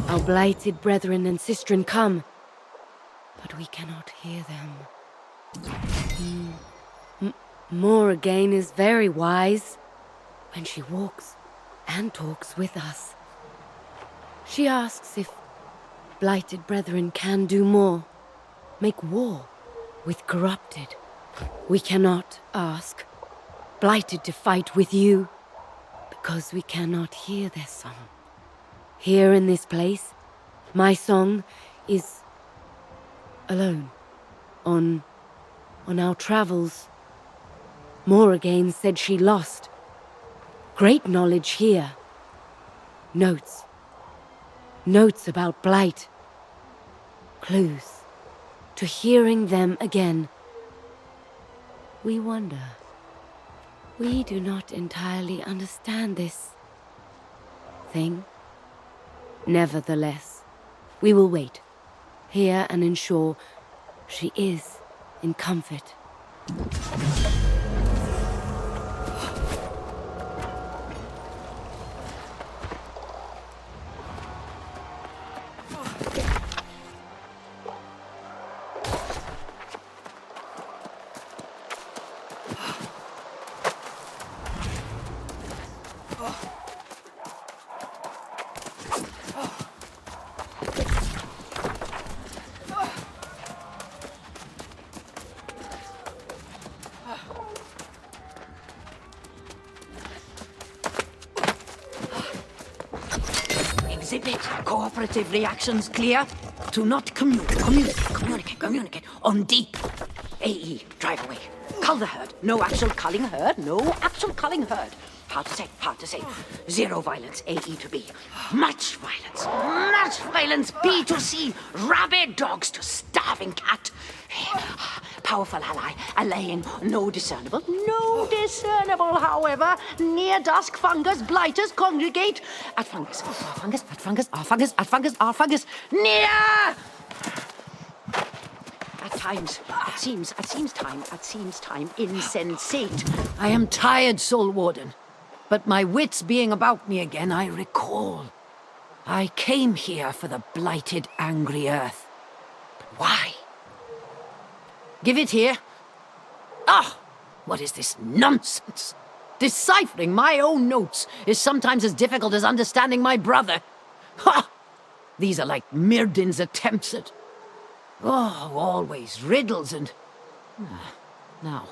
Our blighted brethren and sistren come, but we cannot hear them. More again is very wise when she walks and talks with us. She asks if blighted brethren can do more, make war with corrupted. We cannot ask blighted to fight with you, because we cannot hear their song. Here in this place, my song is alone. On our travels, Morrigan said she lost great knowledge here. Notes about blight. Clues to hearing them again. We wonder. We do not entirely understand this thing. Nevertheless, we will wait here and ensure she is in comfort. Exhibit cooperative reactions clear. Do not communicate. On D. AE, drive away. Cull the herd. No actual culling herd. Hard to say. Zero violence, AE to B. Much violence, B to C. Rabid dogs to starving cat. Powerful ally, allaying no discernible, however. Near dusk fungus, blighters congregate. At fungus, near! At seems time, insensate. I am tired, Soul Warden. But my wits being about me again, I recall I came here for the blighted, angry earth. But why? Give it here. Ah! What is this nonsense? Deciphering my own notes is sometimes as difficult as understanding my brother. Ha! These are like Myrdin's attempts at... Oh, always riddles and... Now,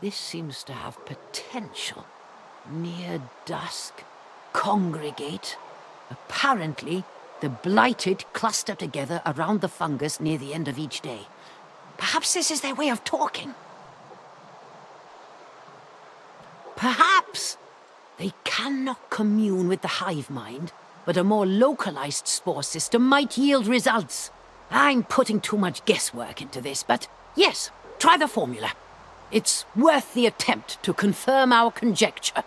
this seems to have potential. Near dusk. Congregate. Apparently, the blighted cluster together around the fungus near the end of each day. Perhaps this is their way of talking. Perhaps they cannot commune with the hive mind, but a more localized spore system might yield results. I'm putting too much guesswork into this, but yes, try the formula. It's worth the attempt to confirm our conjecture.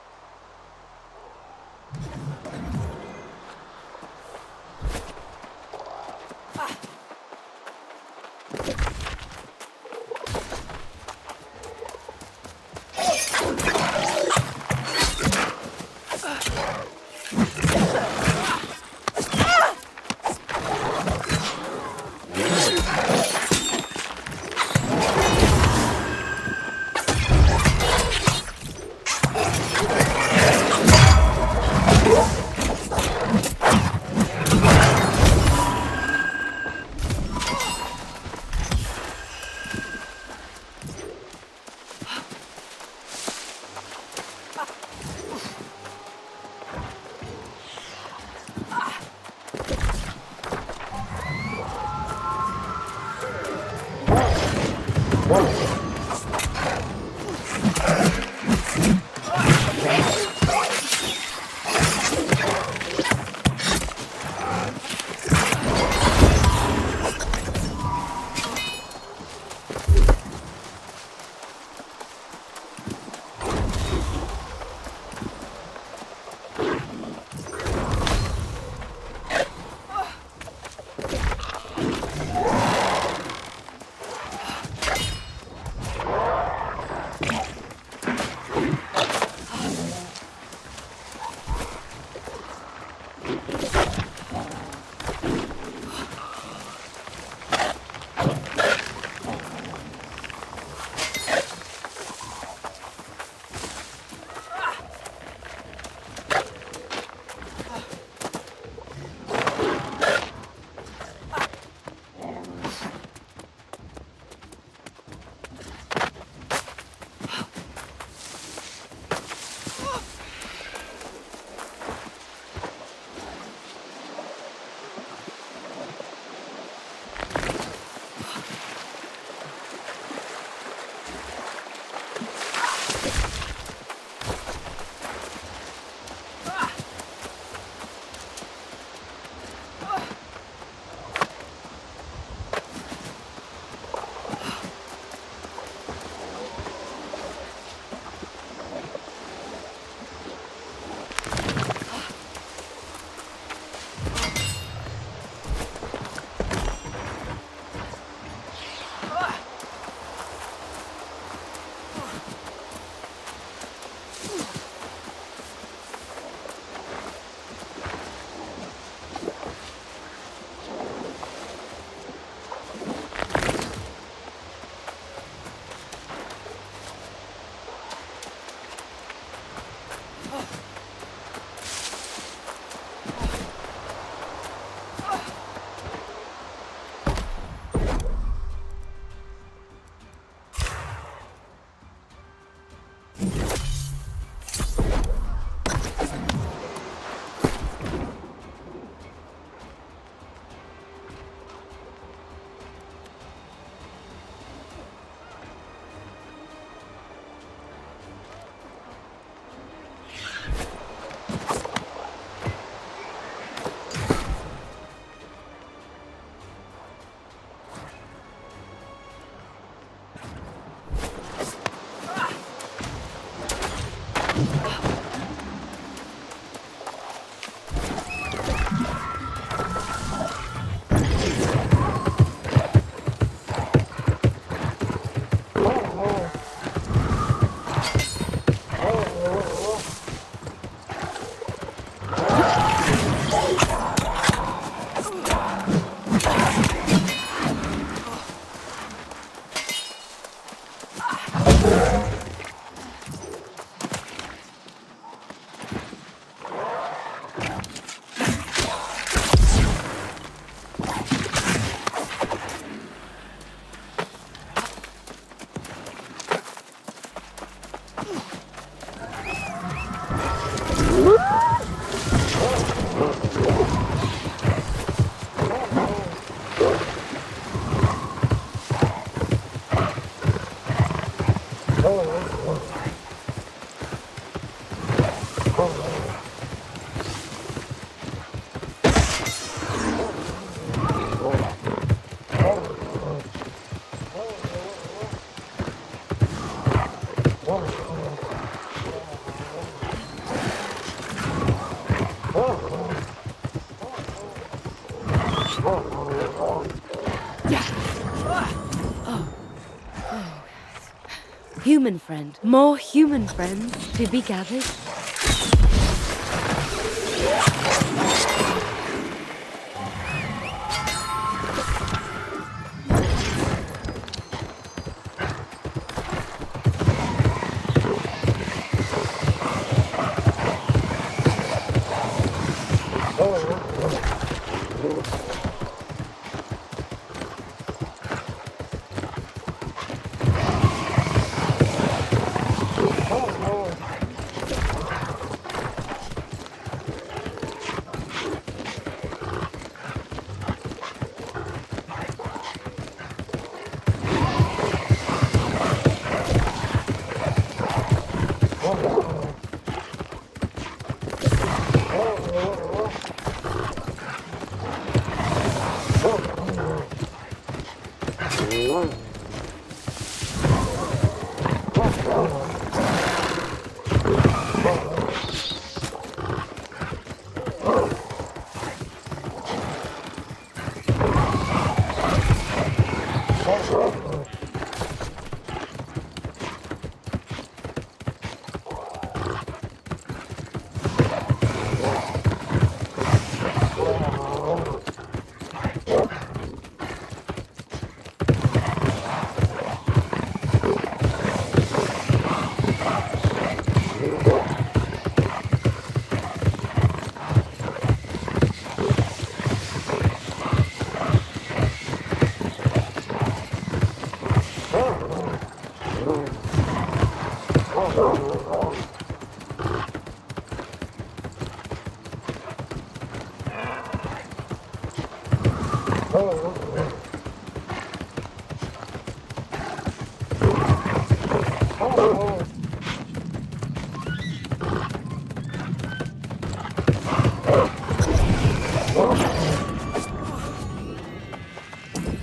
Human friend. More human friends to be gathered.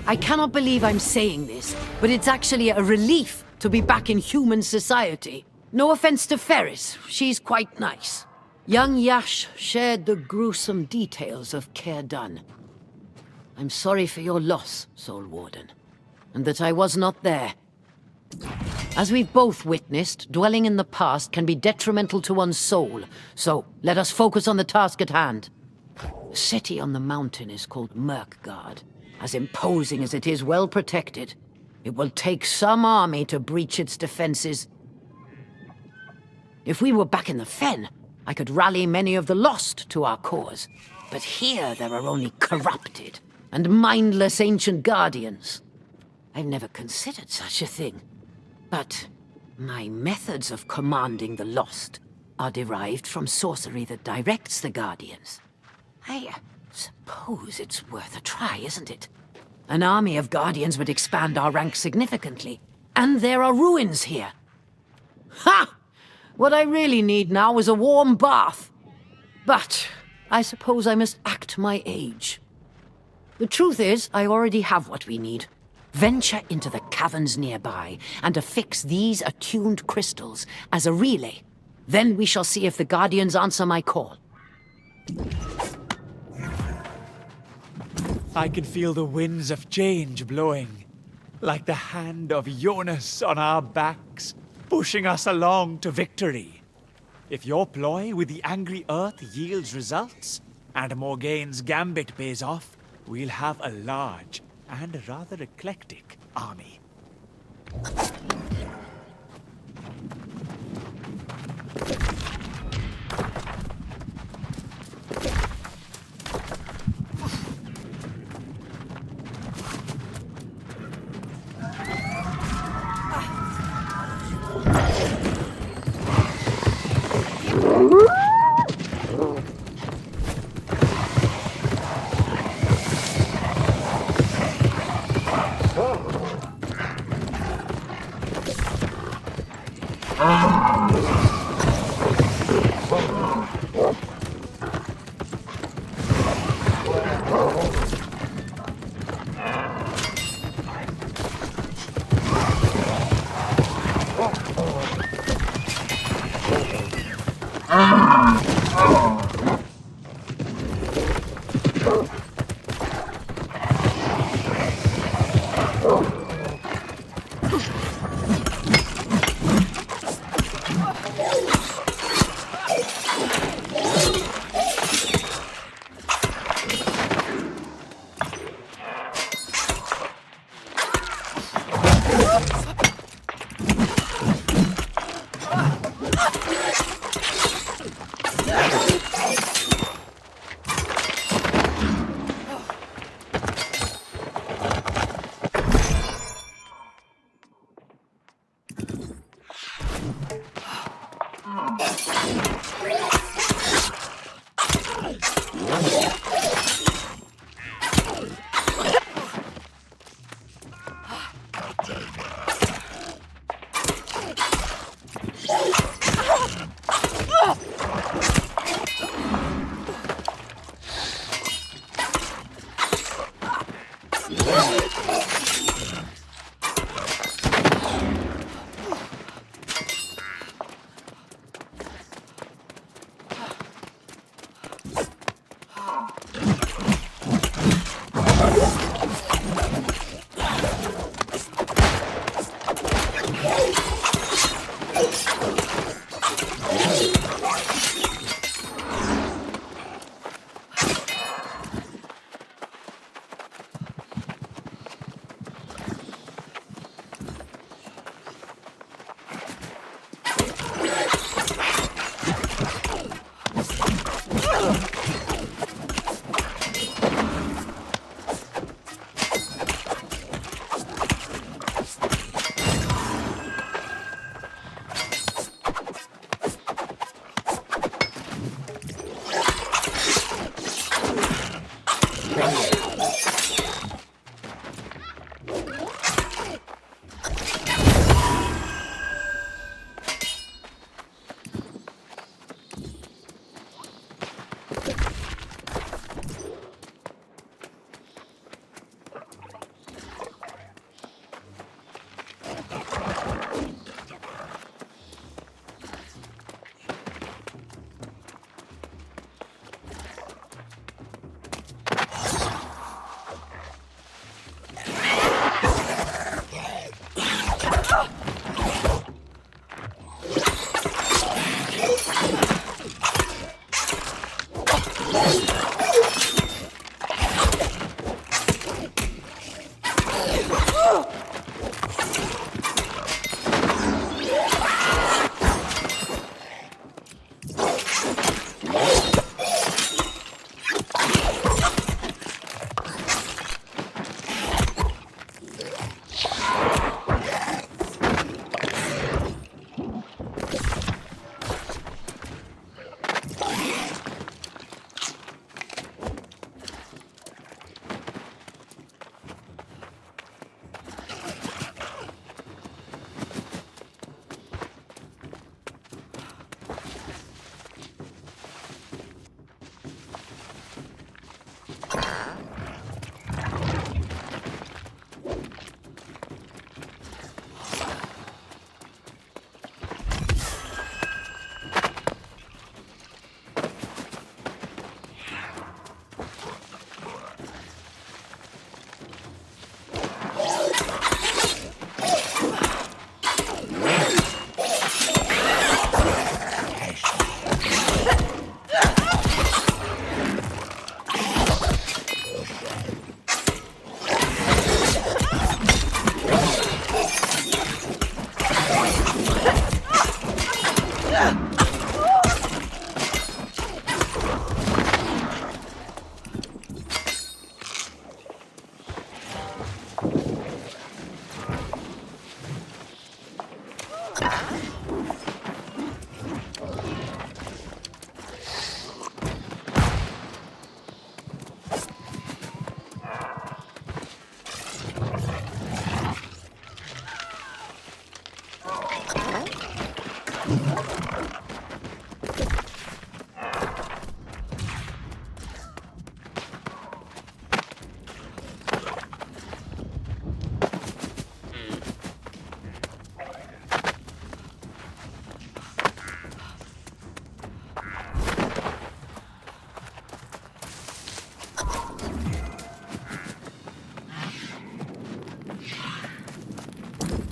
I cannot believe I'm saying this, but it's actually a relief to be back in human society. No offense to Ferris, she's quite nice. Young Yash shared the gruesome details of care done. I'm sorry for your loss, Soul Warden, and that I was not there. As we've both witnessed, dwelling in the past can be detrimental to one's soul, so let us focus on the task at hand. The city on the mountain is called Mirkgard. As imposing as it is well protected, it will take some army to breach its defenses. If we were back in the Fen, I could rally many of the lost to our cause. But here there are only corrupted and mindless ancient guardians. I've never considered such a thing. But my methods of commanding the lost are derived from sorcery that directs the guardians. I suppose it's worth a try, isn't it? An army of guardians would expand our ranks significantly. And there are ruins here. Ha! What I really need now is a warm bath. But I suppose I must act my age. The truth is, I already have what we need. Venture into the caverns nearby and affix these attuned crystals as a relay. Then we shall see if the guardians answer my call. I can feel the winds of change blowing, like the hand of Jonas on our backs, pushing us along to victory. If your ploy with the angry earth yields results, and Morgaine's gambit pays off, we'll have a large and rather eclectic army.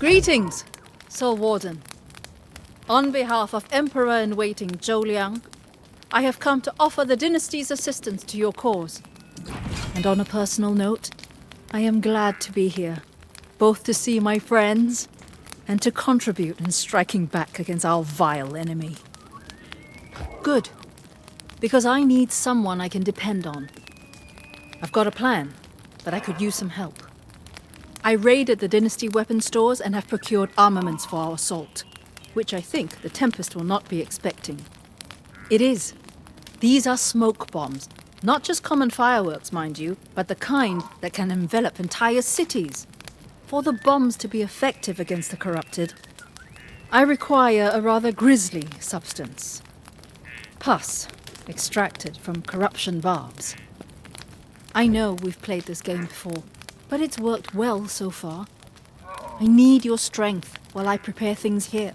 Greetings, Soul Warden. On behalf of Emperor-in-Waiting Zhou Liang, I have come to offer the dynasty's assistance to your cause. And on a personal note, I am glad to be here, both to see my friends and to contribute in striking back against our vile enemy. Good, because I need someone I can depend on. I've got a plan, but I could use some help. I raided the Dynasty weapon stores and have procured armaments for our assault, which I think the Tempest will not be expecting. It is. These are smoke bombs. Not just common fireworks, mind you, but the kind that can envelop entire cities. For the bombs to be effective against the corrupted, I require a rather grisly substance. Pus, extracted from corruption barbs. I know we've played this game before, but it's worked well so far. I need your strength while I prepare things here.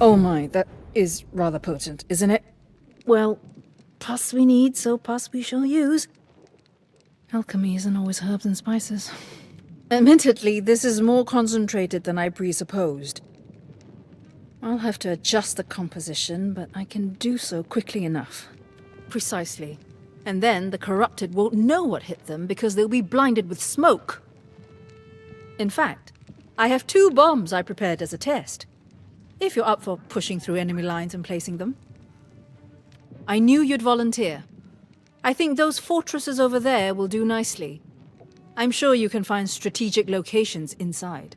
Oh my, that is rather potent, isn't it? Well, pus we need, so pus we shall use. Alchemy isn't always herbs and spices. Admittedly, this is more concentrated than I presupposed. I'll have to adjust the composition, but I can do so quickly enough. Precisely. And then the corrupted won't know what hit them because they'll be blinded with smoke. In fact, I have 2 bombs I prepared as a test. if you're up for pushing through enemy lines and placing them. I knew you'd volunteer. I think those fortresses over there will do nicely. I'm sure you can find strategic locations inside.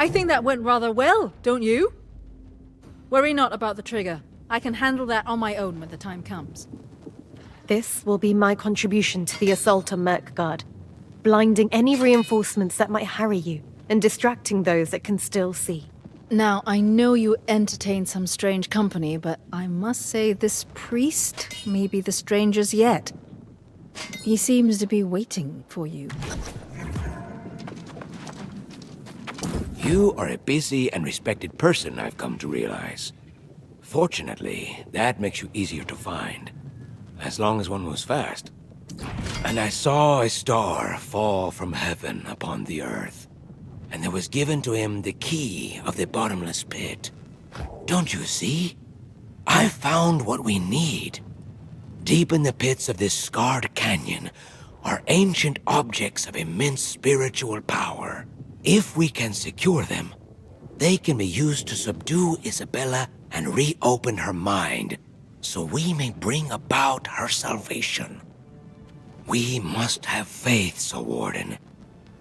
I think that went rather well, don't you? Worry not about the trigger. I can handle that on my own when the time comes. This will be my contribution to the assault on Merkgard, blinding any reinforcements that might harry you, and distracting those that can still see. Now, I know you entertain some strange company, but I must say this priest may be the strangest yet. He seems to be waiting for you. You are a busy and respected person, I've come to realize. Fortunately, that makes you easier to find, as long as one moves fast. And I saw a star fall from heaven upon the earth, and there was given to him the key of the bottomless pit. Don't you see? I've found what we need. Deep in the pits of this scarred canyon are ancient objects of immense spiritual power. If we can secure them, they can be used to subdue Isabella and reopen her mind, so we may bring about her salvation. We must have faith, Sir Warden.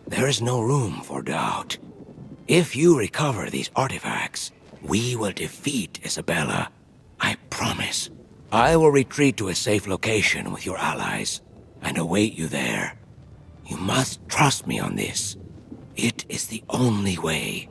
There is no room for doubt. If you recover these artifacts, we will defeat Isabella. I promise. I will retreat to a safe location with your allies and await you there. You must trust me on this. It is the only way.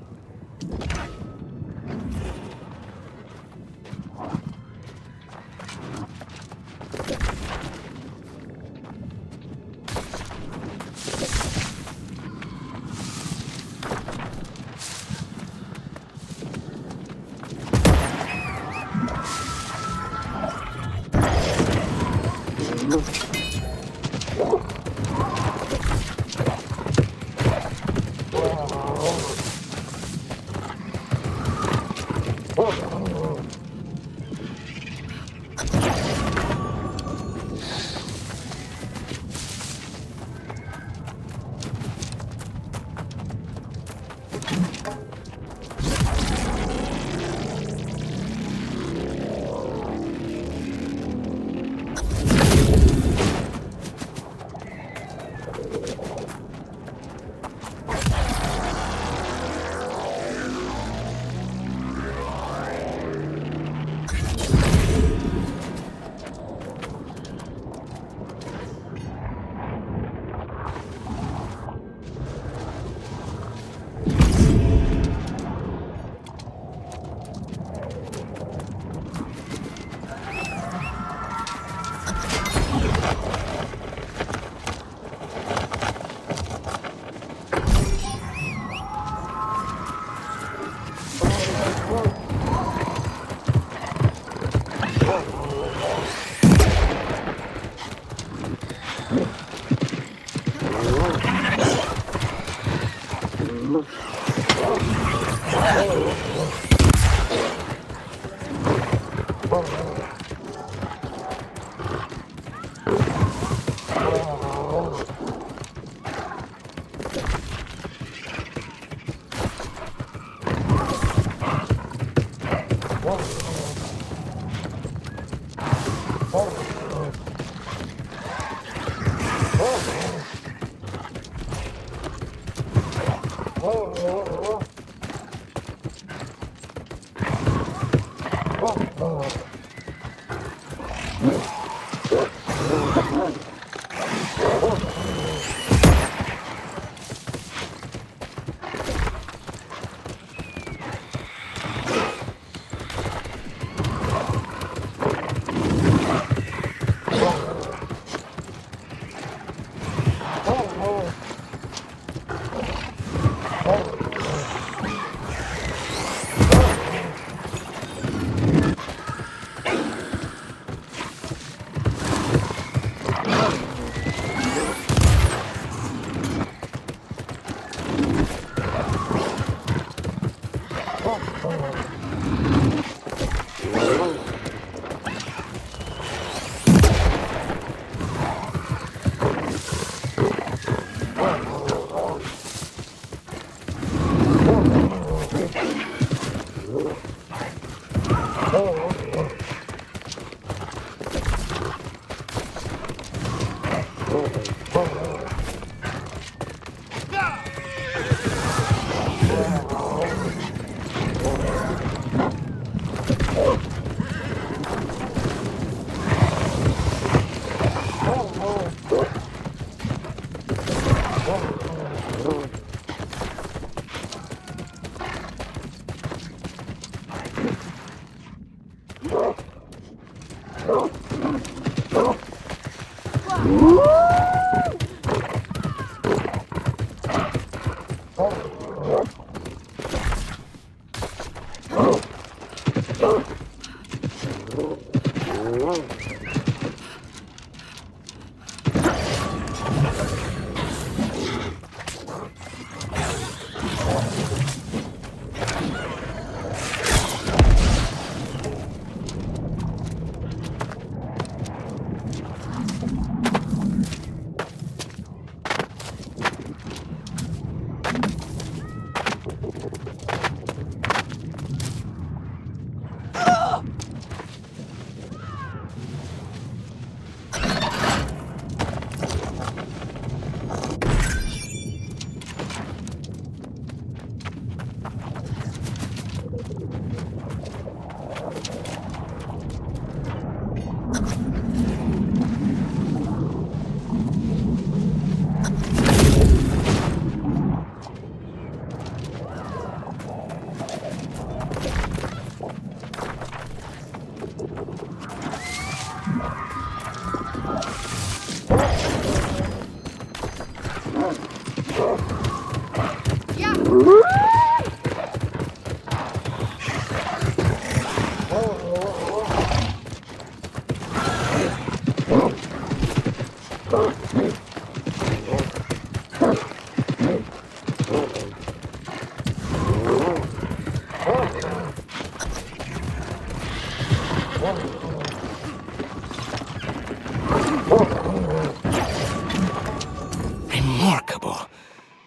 Remarkable.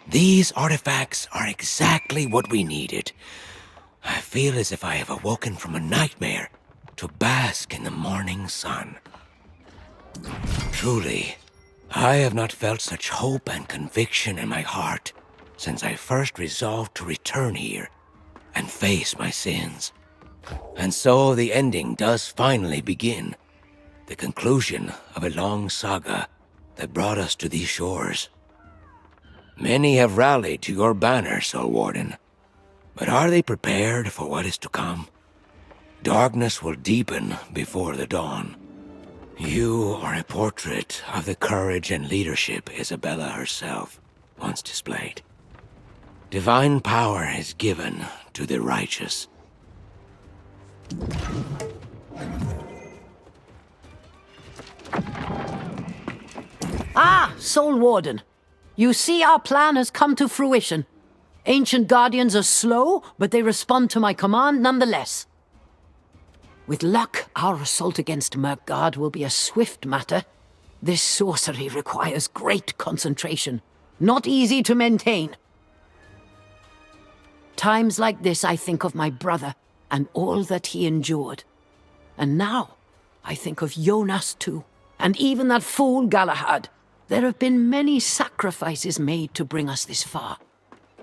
These artifacts are exactly what we needed. I feel as if I have awoken from a nightmare to bask in the morning sun. Truly, I have not felt such hope and conviction in my heart since I first resolved to return here and face my sins. And so the ending does finally begin. The conclusion of a long saga that brought us to these shores. Many have rallied to your banner, Soul Warden. But are they prepared for what is to come? Darkness will deepen before the dawn. You are a portrait of the courage and leadership Isabella herself once displayed. Divine power is given to the righteous. Ah, Soul Warden. You see our plan has come to fruition. Ancient Guardians are slow, but they respond to my command nonetheless. With luck, our assault against Mirkgard will be a swift matter. This sorcery requires great concentration, not easy to maintain. Times like this I think of my brother and all that he endured. And now, I think of Jonas too, and even that fool Galahad. There have been many sacrifices made to bring us this far.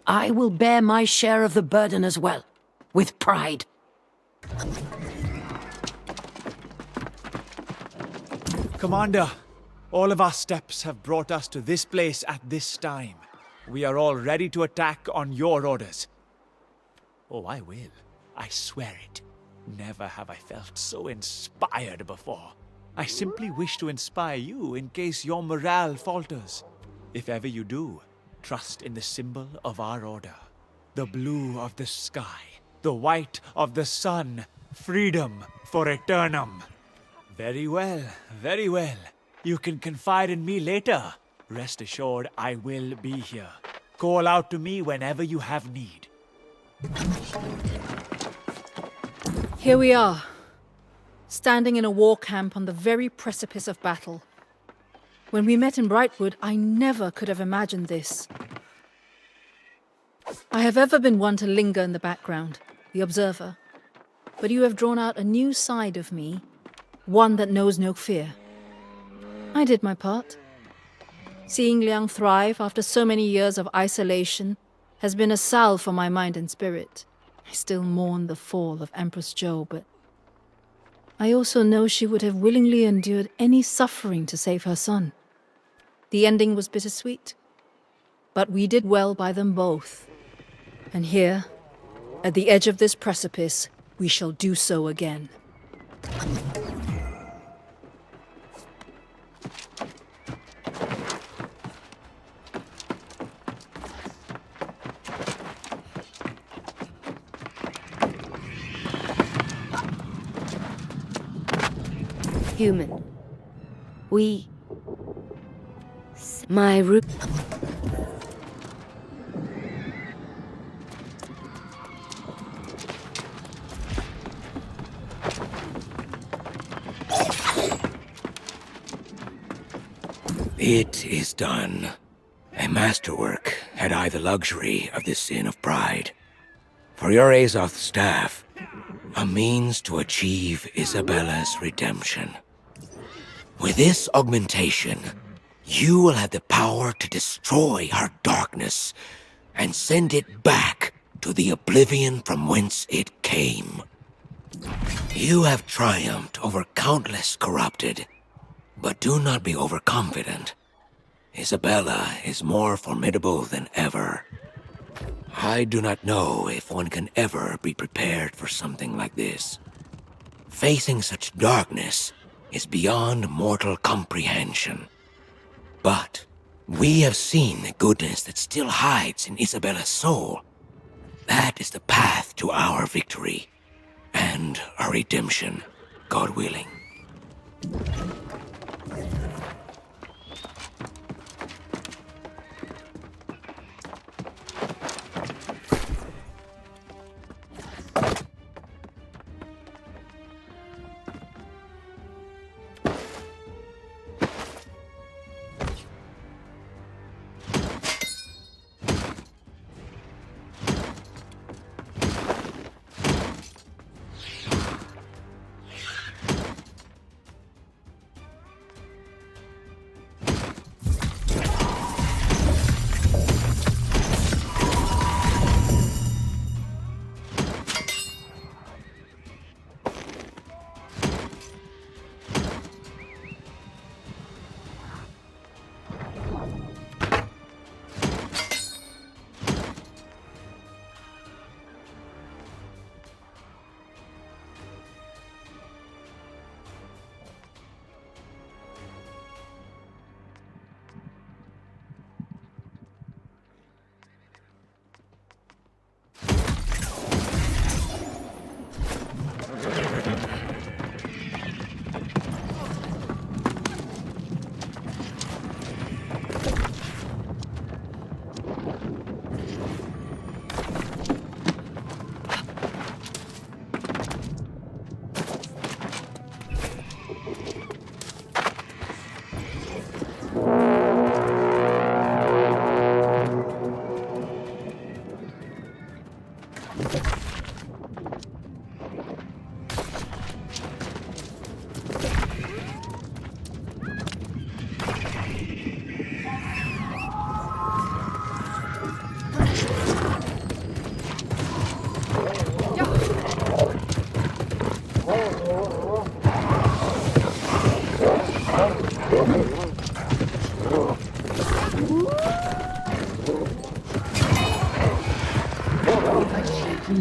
I will bear my share of the burden as well, with pride. Commander, all of our steps have brought us to this place at this time. We are all ready to attack on your orders. Oh, I will. I swear it. Never have I felt so inspired before. I simply wish to inspire you in case your morale falters. If ever you do, trust in the symbol of our order. The blue of the sky, the white of the sun, freedom for Aeternum. Very well, very well. You can confide in me later. Rest assured, I will be here. Call out to me whenever you have need. Here we are, standing in a war camp on the very precipice of battle. When we met in Brightwood, I never could have imagined this. I have ever been one to linger in the background, the observer. But you have drawn out a new side of me, one that knows no fear. I did my part. Seeing Liang thrive after so many years of isolation has been a salve for my mind and spirit. I still mourn the fall of Empress Jo, but I also know she would have willingly endured any suffering to save her son. The ending was bittersweet, but we did well by them both. And here, at the edge of this precipice, we shall do so again. Human. We... My root... It is done. A masterwork had I the luxury of this sin of pride. For your Azoth staff, a means to achieve Isabella's redemption. With this augmentation, you will have the power to destroy her darkness and send it back to the oblivion from whence it came. You have triumphed over countless corrupted, but do not be overconfident. Isabella is more formidable than ever. I do not know if one can ever be prepared for something like this. Facing such darkness is beyond mortal comprehension. But we have seen the goodness that still hides in Isabella's soul. That is the path to our victory and our redemption, God willing.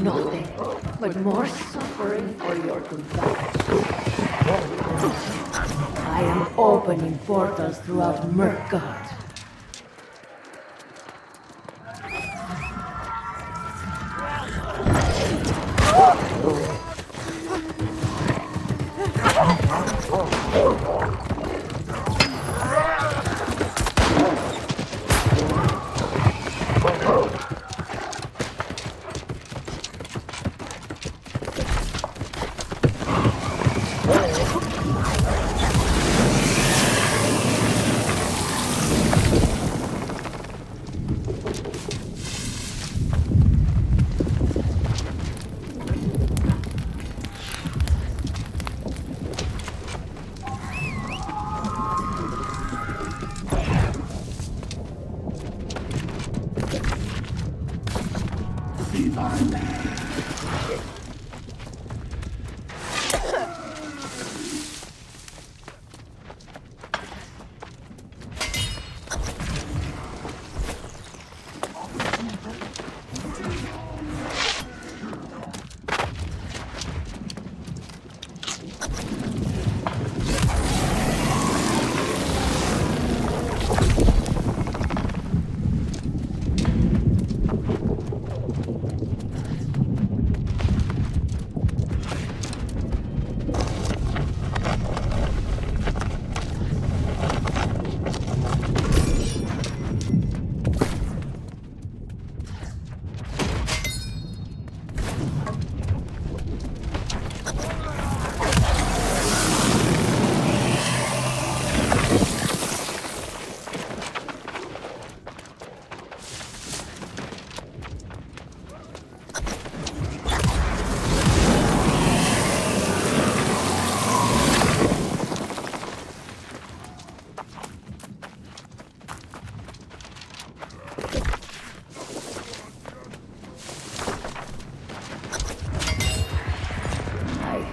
Nothing but more suffering for your goodbye. I am opening portals throughout Mirkgard.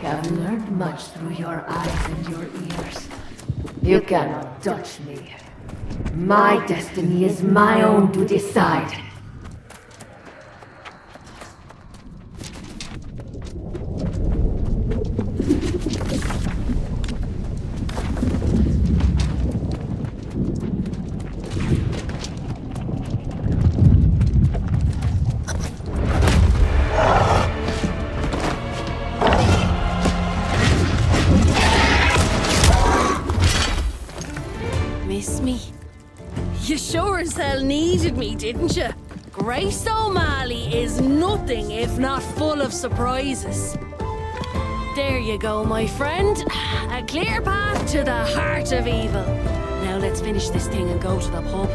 have learned much through your eyes and your ears. You cannot touch me. My destiny is my own to decide. Miss me? You sure as hell needed me, didn't you? Grace O'Malley is nothing if not full of surprises. There you go, my friend. A clear path to the heart of evil. Now let's finish this thing and go to the pub.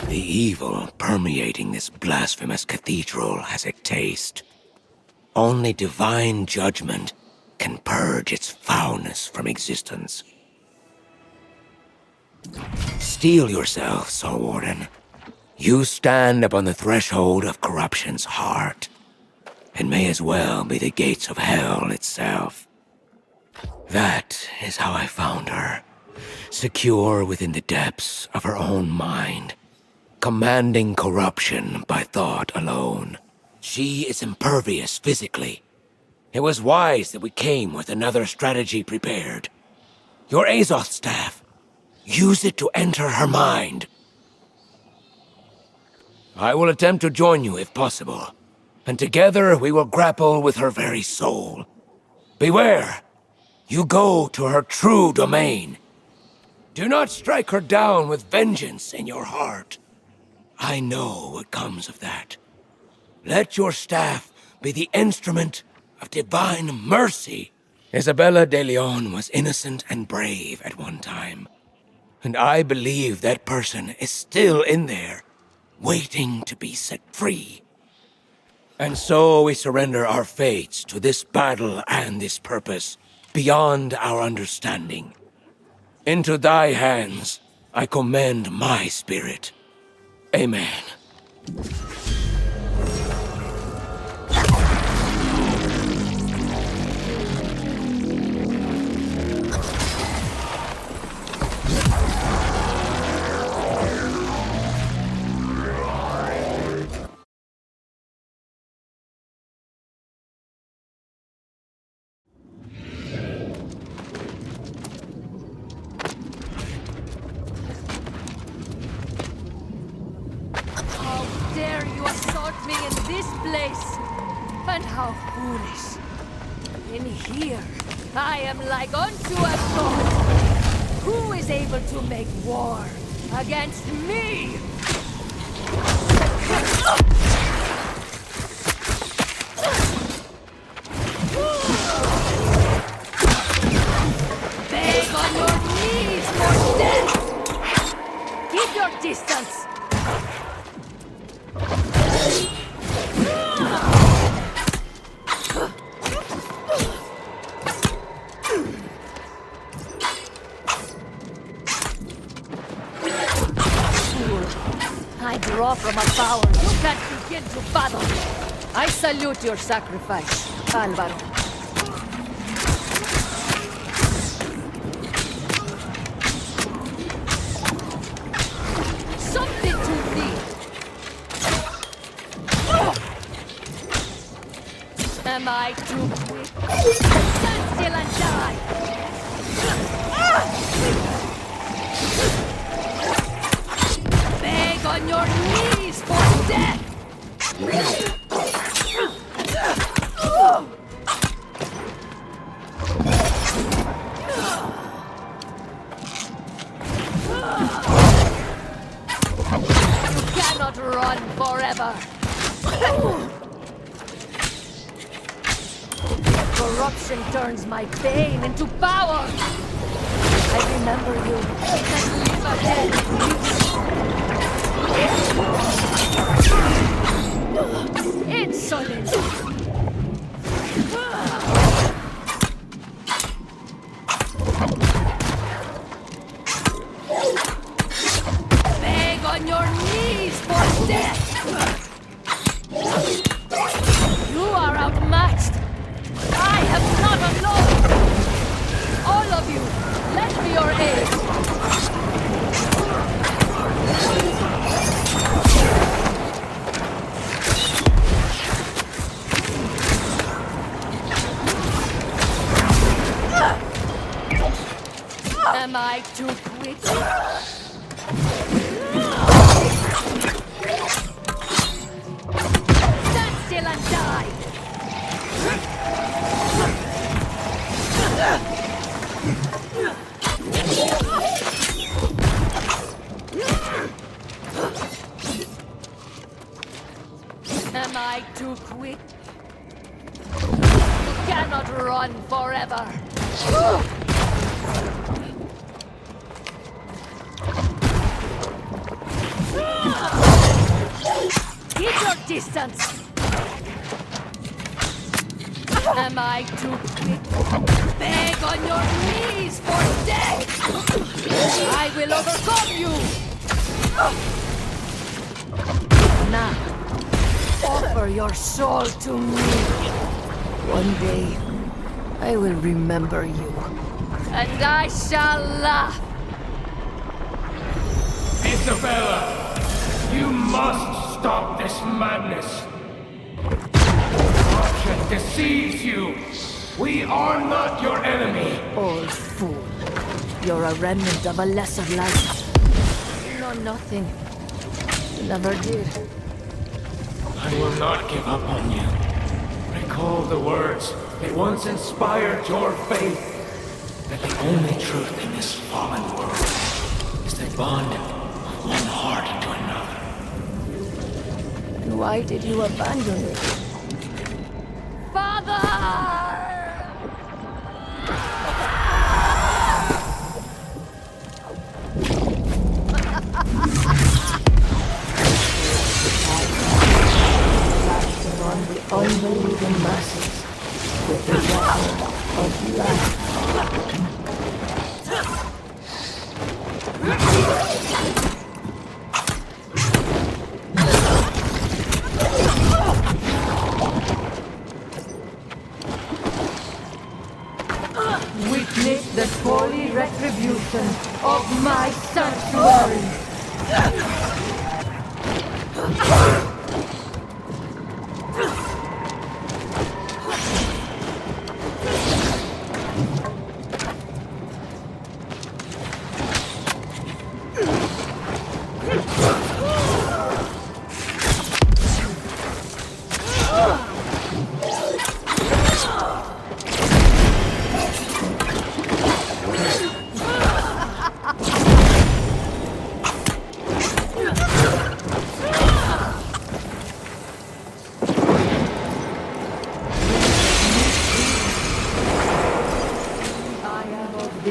The evil permeating this blasphemous cathedral has a taste. Only divine judgment can purge its foulness from existence. Steel yourself, Soul Warden. You stand upon the threshold of corruption's heart, and may as well be the gates of hell itself. That is how I found her, secure within the depths of her own mind, commanding corruption by thought alone. She is impervious physically. It was wise that we came with another strategy prepared. Your Azoth staff. Use it to enter her mind. I will attempt to join you if possible, and together we will grapple with her very soul. Beware! You go to her true domain. Do not strike her down with vengeance in your heart. I know what comes of that. Let your staff be the instrument of divine mercy. Isabella de Leon was innocent and brave at one time. And I believe that person is still in there, waiting to be set free. And so we surrender our fates to this battle and this purpose, beyond our understanding. Into thy hands, I commend my spirit. Amen. Dare you assault me in this place? And how foolish. In here, I am like unto a god. Who is able to make war against me? Beg on your knees for death! Keep your distance! I draw from a power you can't begin to fathom. I salute your sacrifice, Álvaro. Something to read. Am I too quick? Stand still and die! Beg on your knees for death! run forever. Corruption turns my pain into power. I remember you. And live ahead. Insolent. Beg on your knees for death. You are outmatched. I am not alone. All of you, lend me your aid. Am I too quick? Stand still and die! Am I too quick? You cannot run forever! Keep your distance! Am I too quick? Beg on your knees for death! I will overcome you! Now, offer your soul to me. One day, I will remember you. And I shall laugh! Isabella, you must stop this madness. Corruption deceives you. We are not your enemy. Old fool. You're a remnant of a lesser life. You know nothing. You never did. I will not give up on you. Recall the words that once inspired your faith. That the only truth in this fallen world is the bond of one heart to another. And why did you abandon me? Father! On the unbelieving masses with the weapon of life. Witness the holy retribution of my sanctuary.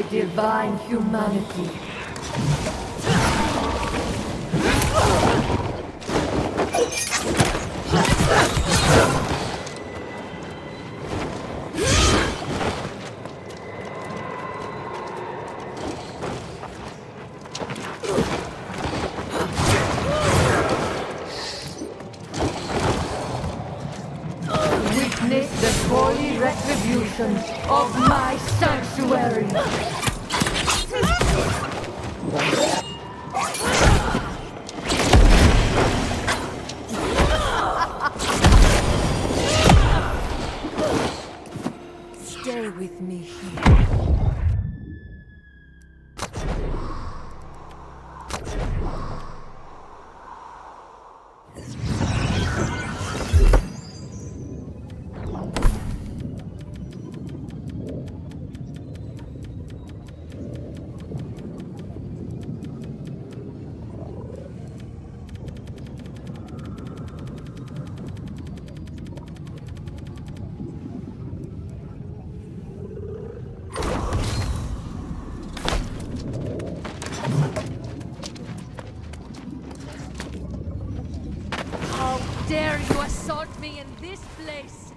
Divine humanity. Witness the holy retribution of my sanctuary. Stay with me here. sought me in this place.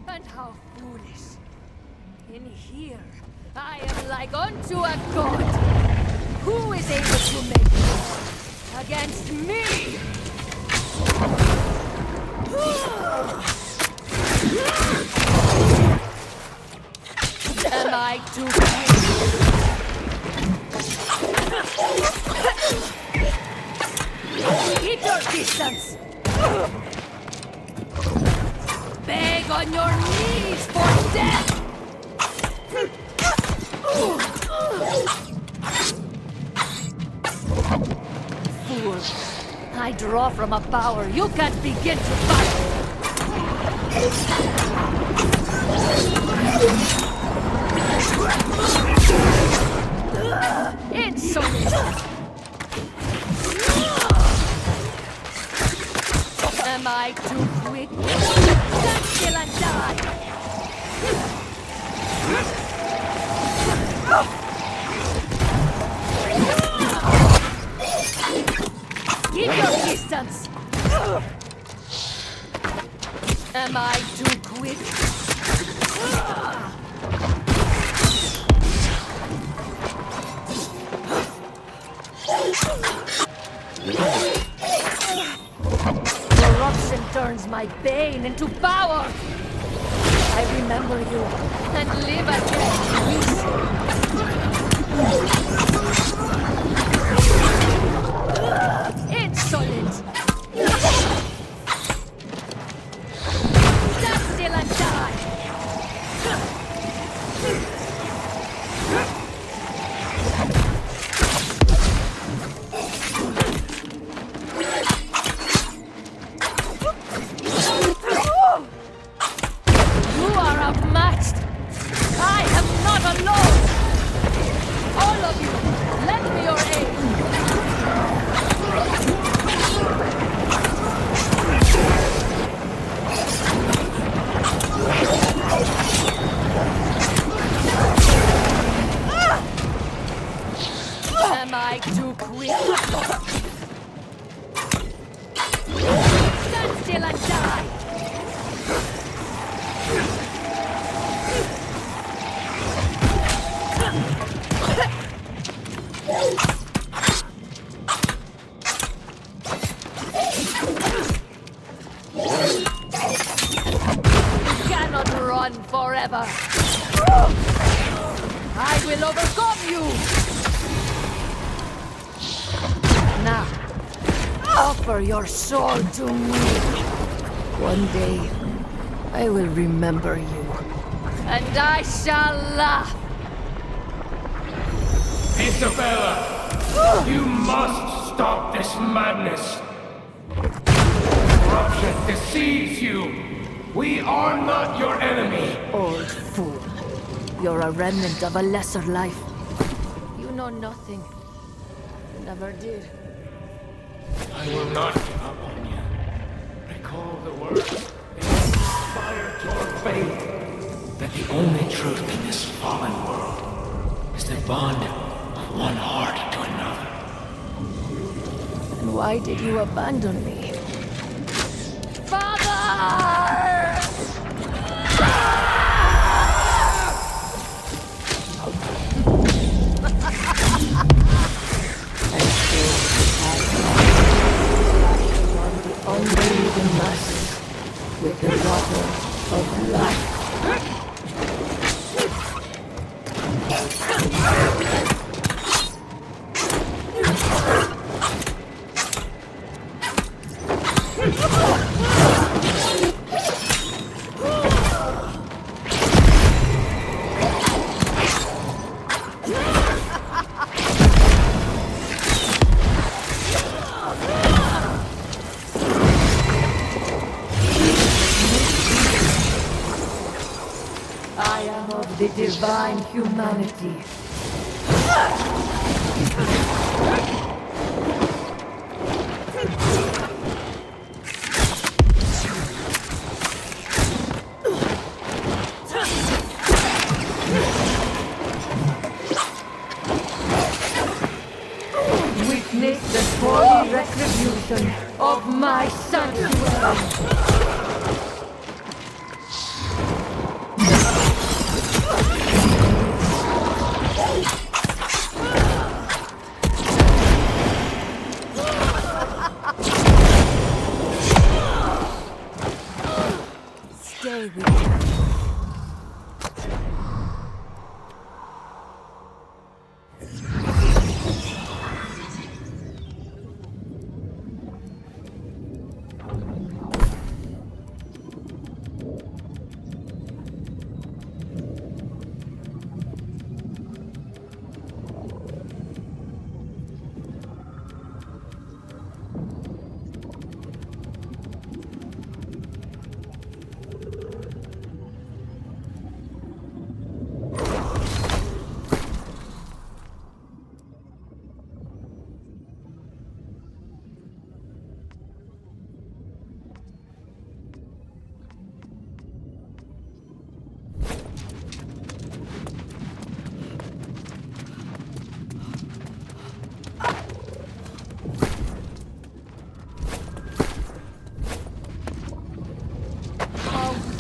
And how foolish. In here, I am like unto a god. Who is able to make war against me? Am I too quick? Keep your distance! Beg on your knees for death! Fool! I draw from a power you can't begin to fight! Insolent! Am I too quick? Stand still and die! Keep your distance! Am I too quick? Corruption turns my pain into power! I remember you and live again. Insolent! Stand still and die! You are outmatched! I am not alone! All of you, lend me your aid! Am I too quick? Stand still and die! You cannot run forever! I will overcome you! Now, offer your soul to me. One day, I will remember you. And I shall laugh. Isabella! You must stop this madness! Corruption deceives you! We are not your enemy! Old fool. You're a remnant of a lesser life. You know nothing. Never did. I will not give up on you. Recall the words that inspired your faith. That the only truth in this fallen world is the bond of one heart to another. And why did you abandon me? Father! Unbelieving lust with the water of life. I am of the divine humanity. Witness the holy retribution of my sanctuary. stay with you.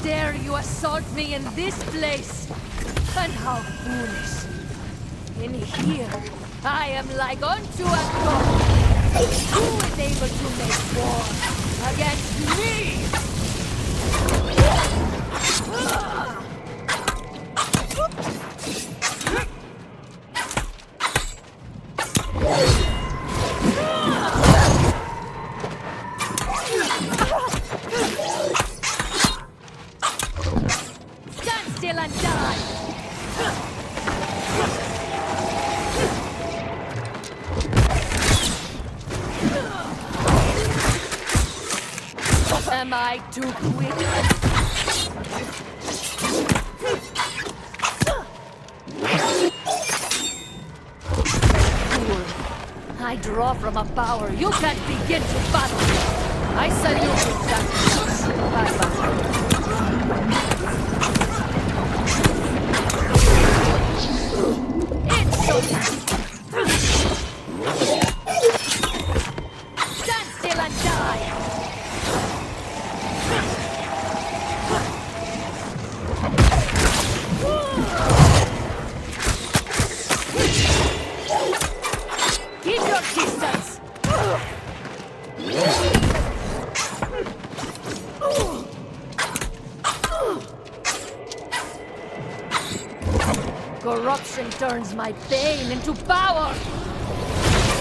Dare you assault me in this place? And how foolish. In here, I am like unto a god. Who is able to make war against me? Am I too quick? Fool. I draw from a power you can't begin to battle. I salute you, Justice. Bye-bye. It's so time. Stand still and die. Corruption turns my pain into power.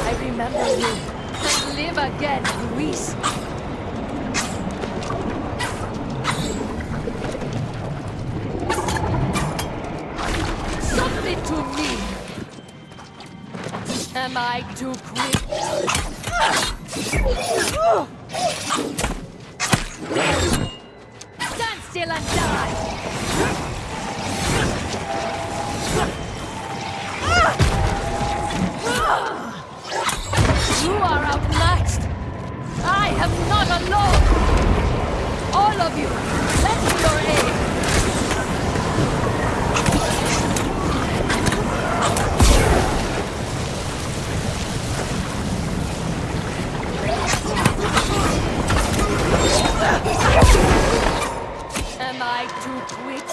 I remember you and live again, Luis. Something to me. Am I too quick? Stand still and die. You are outmatched. I am not alone. All of you, lend me your aid. Am I too quick?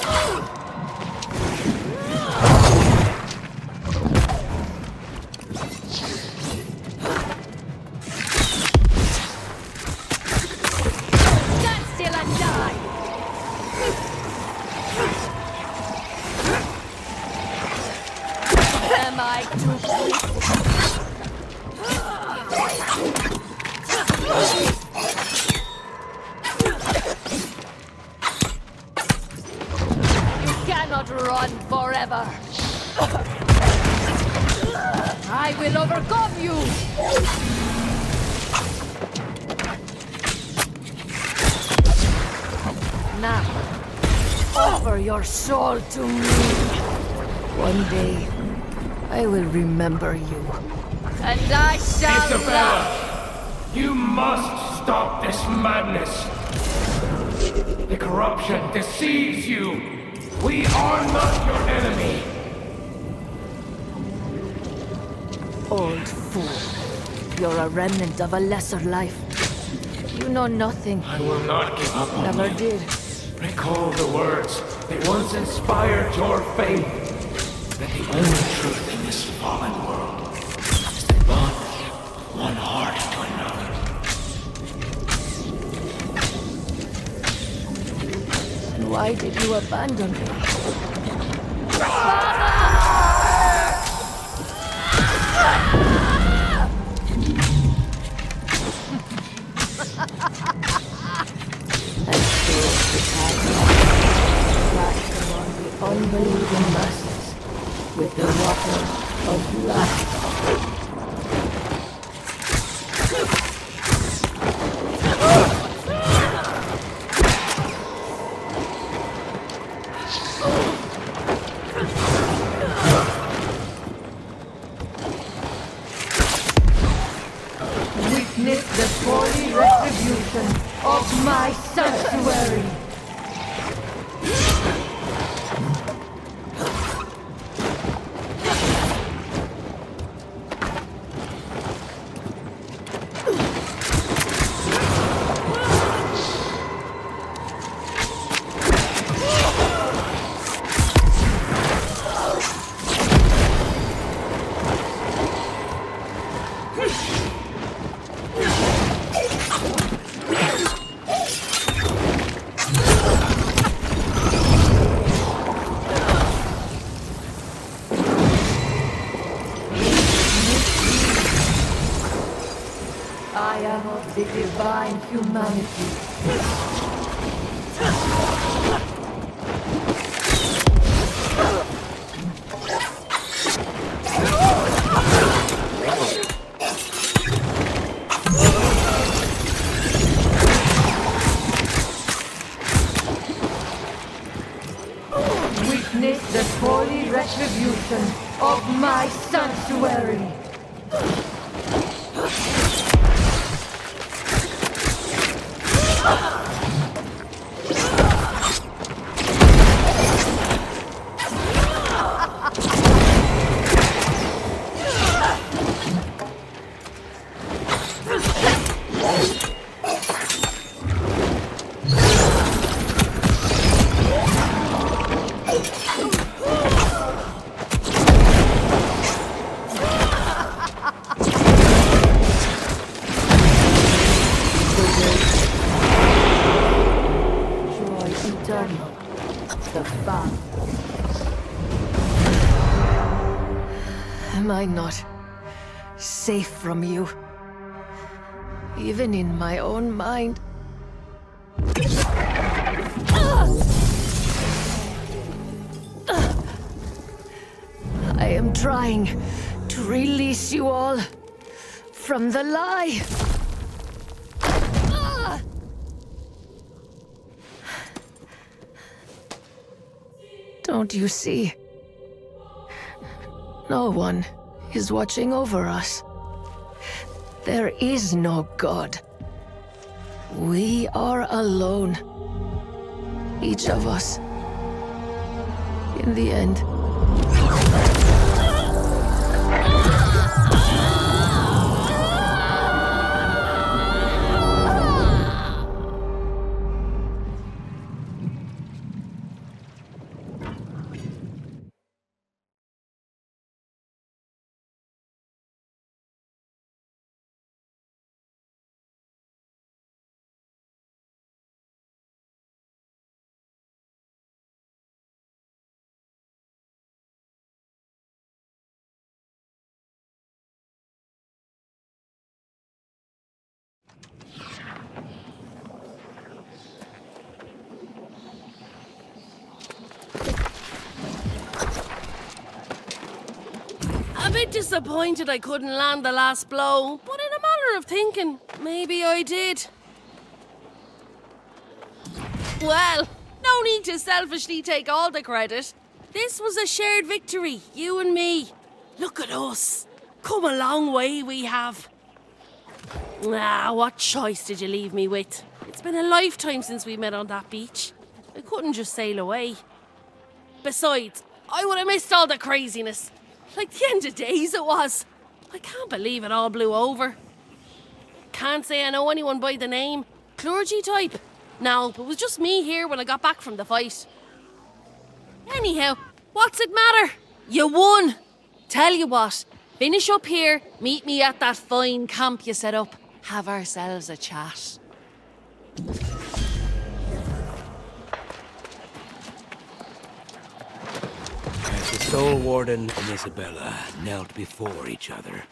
Run forever. I will overcome you. Now, offer your soul to me. One day, I will remember you. And I shall Isabella, you must stop this madness. The corruption deceives you. We are not your enemy! Old fool. You're a remnant of a lesser life. You know nothing. I will not give up on Never you. did. Recall the words that once inspired your faith. That the only truth in this fallen world is the bond of one heart to another. And why Why did you abandon me? Unbelieving masses with the water of life. Witness the holy retribution of my sanctuary. I am of the divine humanity. Witness the holy retribution of my sanctuary. Aeternum, the Father. Am I not safe from you? Even in my own mind? I am trying to release you all from the lie. Don't you see? No one is watching over us. There is no God. We are alone. Each of us. In the end. A bit disappointed I couldn't land the last blow, but in a matter of thinking, maybe I did. Well, no need to selfishly take all the credit. This was a shared victory, you and me. Look at us. Come a long way we have. Ah, what choice did you leave me with? It's been a lifetime since we met on that beach. I couldn't just sail away. Besides, I would have missed all the craziness. Like the end of days it was. I can't believe it all blew over. Can't say I know anyone by the name. Clergy type. No, it was just me here when I got back from the fight. Anyhow, what's it matter? You won. Tell you what, finish up here, meet me at that fine camp you set up. Have ourselves a chat. Soul Warden and Isabella knelt before each other.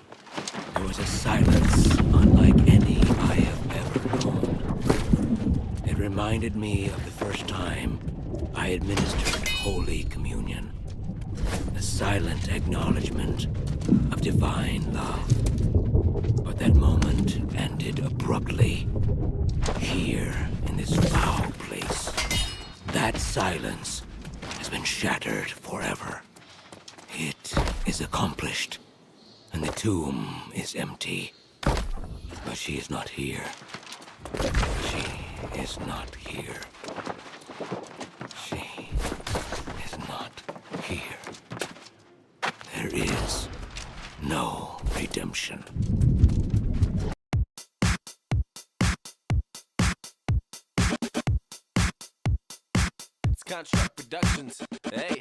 There was a silence unlike any I have ever known. It reminded me of the first time I administered Holy Communion. A silent acknowledgement of divine love. But that moment ended abruptly. Here, in this foul place, that silence has been shattered forever. It is accomplished, and the tomb is empty. But she is not here. She is not here. She is not here. There is no redemption. Construct Productions. Hey.